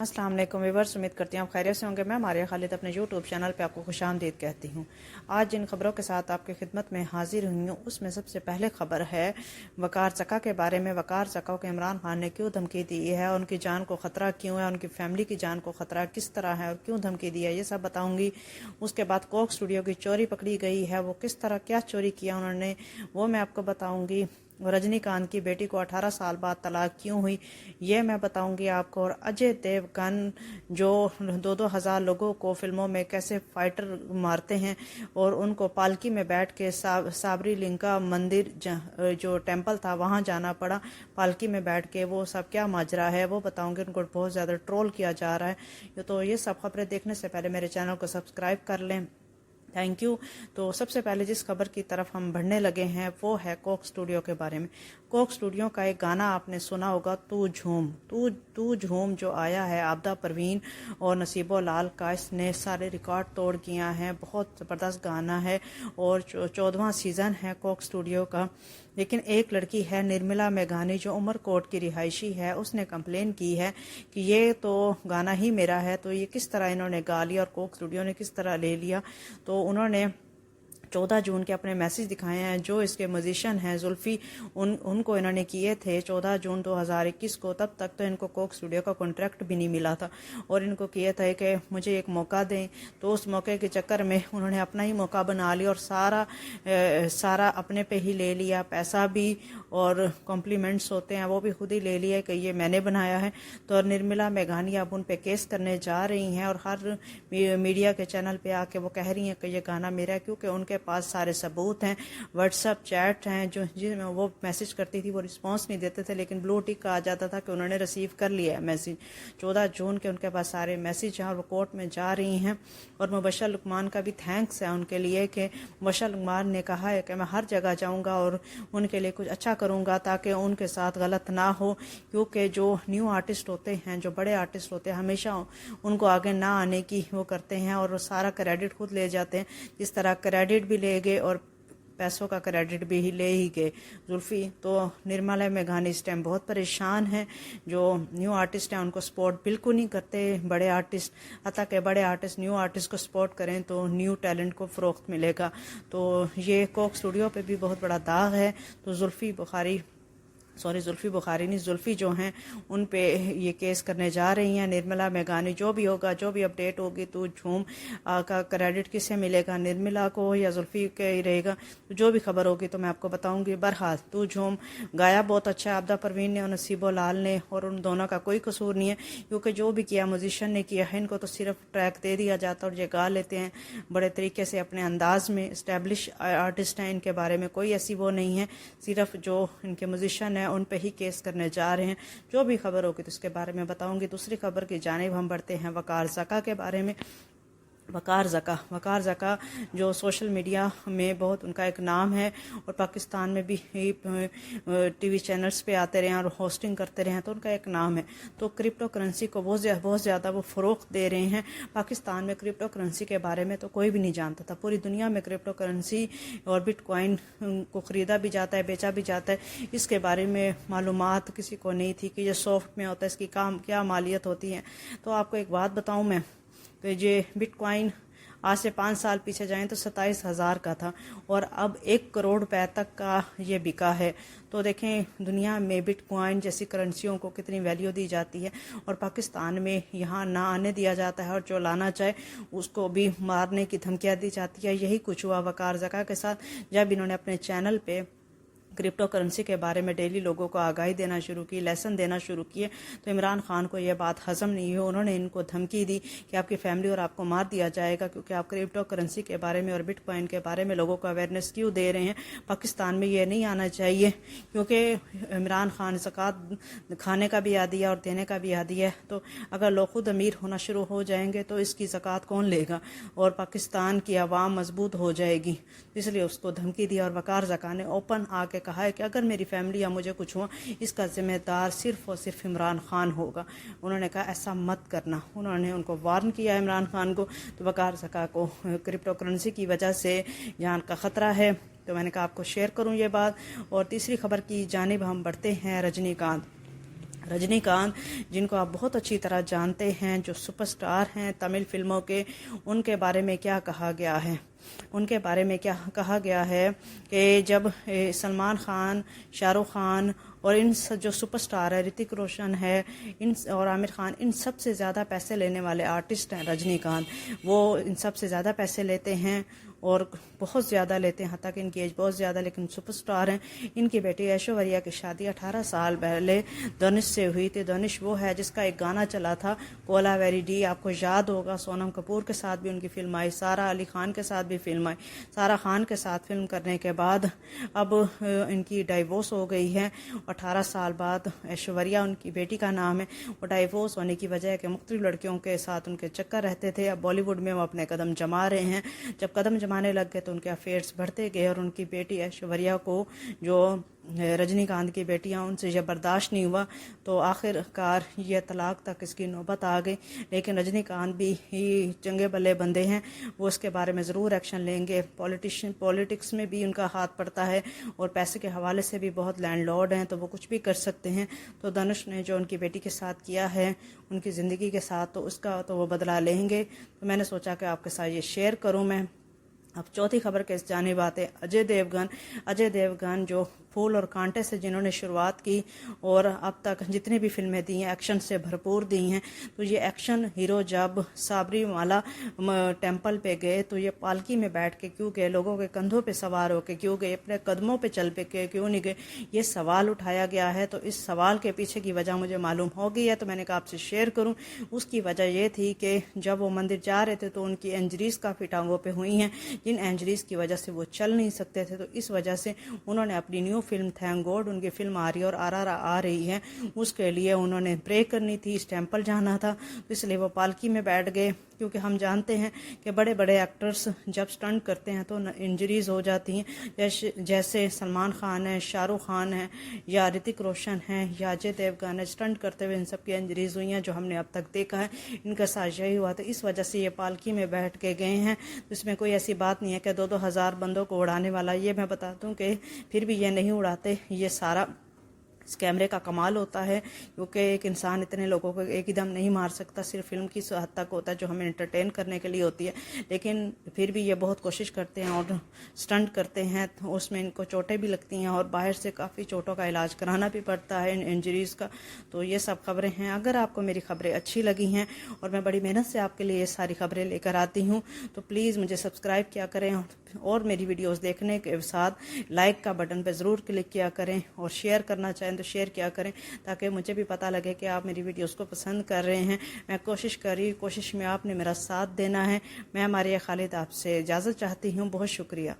अस्सलाम वालेकुम व्यूअर्स, उम्मीद करती हूँ आप खैरियत से होंगे। मैं मारिया खालिद अपने यूट्यूब चैनल पे आपको खुशामदीद कहती हूँ। आज जिन खबरों के साथ आपकी खिदमत में हाजिर हुई हूँ उसमें सबसे पहले खबर है वकार ज़का के बारे में। वकार ज़का को इमरान खान ने क्यों धमकी दी है, उनकी जान को ख़तरा क्यों है, उनकी फैमिली की जान को ख़तरा किस तरह है और क्यों धमकी दी है, ये सब बताऊँगी। उसके बाद कोक स्टूडियो की चोरी पकड़ी गई है, वो किस तरह क्या चोरी किया उन्होंने वो मैं आपको बताऊँगी। रजनीकांत की बेटी को 18 साल बाद तलाक क्यों हुई ये मैं बताऊंगी आपको। और अजय देवगन जो 2-2 हज़ार लोगों को फिल्मों में कैसे फाइटर मारते हैं और उनको पालकी में बैठ के साबरी लिंका मंदिर जो टेंपल था वहां जाना पड़ा पालकी में बैठ के, वो सब क्या माजरा है वो बताऊंगी। उनको बहुत ज़्यादा ट्रोल किया जा रहा है। तो ये सब खबरें देखने से पहले मेरे चैनल को सब्सक्राइब कर लें, थैंक यू। तो सबसे पहले जिस खबर की तरफ हम बढ़ने लगे हैं वो है कोक स्टूडियो के बारे में। कोक स्टूडियो का एक गाना आपने सुना होगा, तू झूम। तू झूम जो आया है आबदा परवीन और नसीबो लाल का, इसने सारे रिकॉर्ड तोड़ किया है। बहुत ज़बरदस्त गाना है और 14वां सीज़न है कोक स्टूडियो का। लेकिन एक लड़की है निर्मला मेघानी जो उमरकोट की रिहायशी है, उसने कंप्लेन की है कि ये तो गाना ही मेरा है, तो ये किस तरह इन्होंने गा लिया और कोक स्टूडियो ने किस तरह ले लिया। तो उन्होंने 14 जून के अपने मैसेज दिखाए हैं जो इसके म्यूजिशियन हैं जुल्फी उनको इन्होंने किए थे 14 जून 2021 को। तब तक तो इनको कोक स्टूडियो का कॉन्ट्रैक्ट भी नहीं मिला था और इनको किया था कि मुझे एक मौका दें। तो उस मौके के चक्कर में उन्होंने अपना ही मौका बना लिया और सारा अपने पे ही ले लिया, पैसा भी और कॉम्प्लीमेंट्स होते हैं वो भी खुद ही ले लिया कि ये मैंने बनाया है। तो निर्मला मेघानी अब उन पे केस करने जा रही हैं और हर मीडिया के चैनल पे आके वो कह रही हैं कि ये गाना मेरा है, क्योंकि उनके पास सारे सबूत हैं, व्हाट्सएप चैट हैं जो जिसमें वो मैसेज करती थी वो रिस्पांस नहीं देते थे, लेकिन ब्लू टिक आ जाता था कि उन्होंने रिसीव कर लिया है मैसेज। 14 जून के उनके पास सारे मैसेज हैं और वो कोर्ट में जा रही हैं। और मुबशर लुकमान का भी थैंक्स है उनके लिए कि मुबशर लुकमान ने कहा है कि मैं हर जगह जाऊंगा और उनके लिए कुछ अच्छा करूंगा ताकि उनके साथ गलत ना हो, क्योंकि जो न्यू आर्टिस्ट होते हैं, जो बड़े आर्टिस्ट होते हैं, हमेशा उनको आगे ना आने की वो करते हैं और वो सारा क्रेडिट खुद ले जाते हैं। जिस तरह क्रेडिट भी ले गए और पैसों का क्रेडिट भी ले ही गए जुल्फी। तो निर्मला मेघानी इस टाइम बहुत परेशान है। जो न्यू आर्टिस्ट हैं उनको सपोर्ट बिल्कुल नहीं करते बड़े आर्टिस्ट, अतः के बड़े आर्टिस्ट न्यू आर्टिस्ट को सपोर्ट करें तो न्यू टैलेंट को फ़रोख्त मिलेगा। तो ये कोक स्टूडियो पे भी बहुत बड़ा दाग है। तो जुल्फी बुखारी नहीं, जुल्फी जो हैं उन पे ये केस करने जा रही हैं। निर्मला मेघानी जो भी होगा, जो भी अपडेट होगी, तो झूम का क्रेडिट किसे मिलेगा, निर्मला को या जुल्फी के ही रहेगा। तो जो भी खबर होगी तो मैं आपको बताऊंगी। बहरहाल तू झूम गाया बहुत अच्छा आबदा परवीन ने और नसीबो लाल ने, और उन दोनों का कोई कसूर नहीं है क्योंकि जो भी किया म्यूजिशियन ने किया है। इनको तो सिर्फ ट्रैक दे दिया जाता और ये गा लेते हैं बड़े तरीके से अपने अंदाज में। इस्टेब्लिश आर्टिस्ट हैं, इनके बारे में कोई ऐसी वो नहीं है, सिर्फ जो इनके म्यूजिशियन है उन पे ही केस करने जा रहे हैं। जो भी खबर होगी तो इसके बारे में बताऊंगी। दूसरी खबर की जानिब हम बढ़ते हैं वकार ज़का के बारे में। वकार ज़का जो सोशल मीडिया में बहुत उनका एक नाम है और पाकिस्तान में भी टीवी चैनल्स पे आते रहे और होस्टिंग करते रहे हैं, तो उनका एक नाम है। तो क्रिप्टो करेंसी को बहुत ज़्यादा वो फ़रोग़ दे रहे हैं। पाकिस्तान में क्रिप्टो करेंसी के बारे में तो कोई भी नहीं जानता था। पूरी दुनिया में क्रिप्टो करेंसी और बिटकॉइन को ख़रीदा भी जाता है, बेचा भी जाता है। इसके बारे में मालूमात किसी को नहीं थी कि ये सॉफ्ट में होता है, इसकी काम क्या मालियत होती है। तो आपको एक बात बताऊँ मैं कि ये बिटकॉइन आज से 5 साल पीछे जाएं तो 27,000 का था और अब 1 करोड़ रुपए तक का ये बिका है। तो देखें दुनिया में बिटकॉइन जैसी करेंसियों को कितनी वैल्यू दी जाती है और पाकिस्तान में यहाँ ना आने दिया जाता है और जो लाना चाहे उसको भी मारने की धमकियाँ दी जाती है। यही कुछ हुआ वकार ज़का के साथ जब इन्होंने अपने चैनल पे क्रिप्टो करेंसी के बारे में डेली लोगों को आगाही देना शुरू की, लेसन देना शुरू किए। तो इमरान खान को यह बात हजम नहीं हुई। उन्होंने इनको धमकी दी कि आपकी फैमिली और आपको मार दिया जाएगा क्योंकि आप क्रिप्टो करेंसी के बारे में और बिटकॉइन के बारे में लोगों को अवेयरनेस क्यों दे रहे हैं। पाकिस्तान में ये नहीं आना चाहिए क्योंकि इमरान खान ज़कात खाने का भी आदी है और देने का भी आदी है। तो अगर लोग खुद अमीर होना शुरू हो जाएंगे तो इसकी ज़कात कौन लेगा और पाकिस्तान की आवाम मजबूत हो जाएगी। इसलिए उसको धमकी दी और वकार ज़का ने ओपन आके कहा है कि अगर मेरी फैमिली या मुझे कुछ हुआ इसका जिम्मेदार सिर्फ और सिर्फ इमरान खान होगा। उन्होंने कहा ऐसा मत करना, उन्होंने उनको वार्न किया इमरान खान को। तो वकार ज़का को क्रिप्टो करेंसी की वजह से जान का ख़तरा है। तो मैंने कहा आपको शेयर करूं ये बात। और तीसरी खबर की जानिब हम बढ़ते हैं। رجنی کانت جن کو آپ بہت اچھی طرح جانتے ہیں، جو سپر سٹار ہیں تمل فلموں کے، ان کے بارے میں کیا کہا گیا ہے؟ ان کے بارے میں کیا کہا گیا ہے کہ جب سلمان خان، شاہ رخ خان اور ان جو سپر سٹار ہے، رتک روشن ہے اور عامر خان، ان سب سے زیادہ پیسے لینے والے آرٹسٹ ہیں رجنی کانت، وہ ان سب سے زیادہ پیسے لیتے ہیں اور بہت زیادہ لیتے ہیں، حتیٰ کہ ان کی ایج بہت زیادہ، لیکن سپر سٹار ہیں۔ ان کی بیٹی ایشوریہ کی شادی 18 سال پہلے دھنش سے ہوئی تھی۔ دھنش وہ ہے جس کا ایک گانا چلا تھا کولا ویری ڈی، آپ کو یاد ہوگا، سونم کپور کے ساتھ بھی ان کی فلم آئی، سارا علی خان کے ساتھ بھی فلم آئی۔ سارا خان کے ساتھ فلم کرنے کے بعد اب ان کی ڈائیورس ہو گئی ہے، 18 سال بعد۔ ایشوریہ ان کی بیٹی کا نام ہے۔ وہ ڈائیورس ہونے کی وجہ ہے کہ مختلف لڑکیوں کے ساتھ ان کے چکر رہتے تھے۔ اب بالی ووڈ میں وہ اپنے قدم جما رہے ہیں۔ جب قدم جمانے لگ گئے تو ان کے افیئرس بڑھتے گئے اور ان کی بیٹی ایشوریہ کو، جو رجنی کانت کی بیٹیاں، ان سے یہ برداشت نہیں ہوا تو آخر کار یہ طلاق تک اس کی نوبت آ گئی۔ لیکن رجنی کانت بھی چنگے بلے بندے ہیں، وہ اس کے بارے میں ضرور ایکشن لیں گے۔ پولیٹکس میں بھی ان کا ہاتھ پڑتا ہے اور پیسے کے حوالے سے بھی بہت لینڈ لارڈ ہیں، تو وہ کچھ بھی کر سکتے ہیں۔ تو دھنش نے جو ان کی بیٹی کے ساتھ کیا ہے ان کی زندگی کے ساتھ، تو اس کا تو وہ بدلہ لیں گے۔ تو میں نے سوچا کہ آپ کے ساتھ یہ شیئر کروں میں۔ اب چوتھی خبر کے جانب آتے اجے دیوگن۔ اجے دیوگن جو پھول اور کانٹے سے جنہوں نے شروعات کی اور اب تک جتنی بھی فلمیں دی ہیں ایکشن سے بھرپور دی ہیں، تو یہ ایکشن ہیرو جب سابری مالا ٹیمپل پہ گئے تو یہ پالکی میں بیٹھ کے کیوں گئے، لوگوں کے کندھوں پہ سوار ہو کے کیوں گئے، اپنے قدموں پہ چل پہ کے کیوں نہیں گئے، یہ سوال اٹھایا گیا ہے۔ تو اس سوال کے پیچھے کی وجہ مجھے معلوم ہو گئی ہے، تو میں نے کہا آپ سے شیئر کروں۔ اس کی وجہ یہ تھی کہ جب وہ مندر جا رہے تھے تو ان کی انجریز کافی ٹانگوں پہ ہوئی ہیں، جن انجریز کی وجہ سے وہ چل نہیں سکتے تھے۔ تو اس وجہ سے انہوں نے اپنی نیو فلم تھینک گاڈ، ان کی فلم آ رہی ہے اور آ رہی ہے، اس کے لیے انہوں نے پرے کرنی تھی، اس ٹیمپل جانا تھا، تو اس لیے وہ پالکی میں بیٹھ گئے۔ کیونکہ ہم جانتے ہیں کہ بڑے بڑے ایکٹرز جب سٹنٹ کرتے ہیں تو انجریز ہو جاتی ہیں، جیسے سلمان خان ہے، شاہ رخ خان ہے، یا رتک روشن ہے، یا اجے دیوگن ہے، سٹنٹ کرتے ہوئے ان سب کی انجریز ہوئی ہیں، جو ہم نے اب تک دیکھا ہے ان کا ساتھ یہی ہوا۔ تو اس وجہ سے یہ پالکی میں بیٹھ کے گئے ہیں۔ اس میں کوئی ایسی بات نہیں ہے کہ 2-2 ہزار بندوں کو اڑانے والا، یہ میں بتاتا ہوں کہ پھر بھی یہ نہیں اڑاتے، یہ سارا اس کیمرے کا کمال ہوتا ہے، کیونکہ ایک انسان اتنے لوگوں کو ایک ہی دم نہیں مار سکتا، صرف فلم کی حد تک ہوتا ہے جو ہمیں انٹرٹین کرنے کے لیے ہوتی ہے، لیکن پھر بھی یہ بہت کوشش کرتے ہیں اور سٹنٹ کرتے ہیں، اس میں ان کو چوٹیں بھی لگتی ہیں اور باہر سے کافی چوٹوں کا علاج کرانا بھی پڑتا ہے ان انجریز کا۔ تو یہ سب خبریں ہیں۔ اگر آپ کو میری خبریں اچھی لگی ہیں اور میں بڑی محنت سے آپ کے لیے یہ ساری خبریں لے کر آتی ہوں، تو پلیز مجھے سبسکرائب کیا کریں اور میری ویڈیوز دیکھنے کے ساتھ لائک کا بٹن پہ ضرور کلک کیا کریں، اور شیئر کرنا چاہیں تو شیئر کیا کریں، تاکہ مجھے بھی پتہ لگے کہ آپ میری ویڈیوز کو پسند کر رہے ہیں۔ میں کوشش میں آپ نے میرا ساتھ دینا ہے۔ میں ماریہ خالد آپ سے اجازت چاہتی ہوں۔ بہت شکریہ۔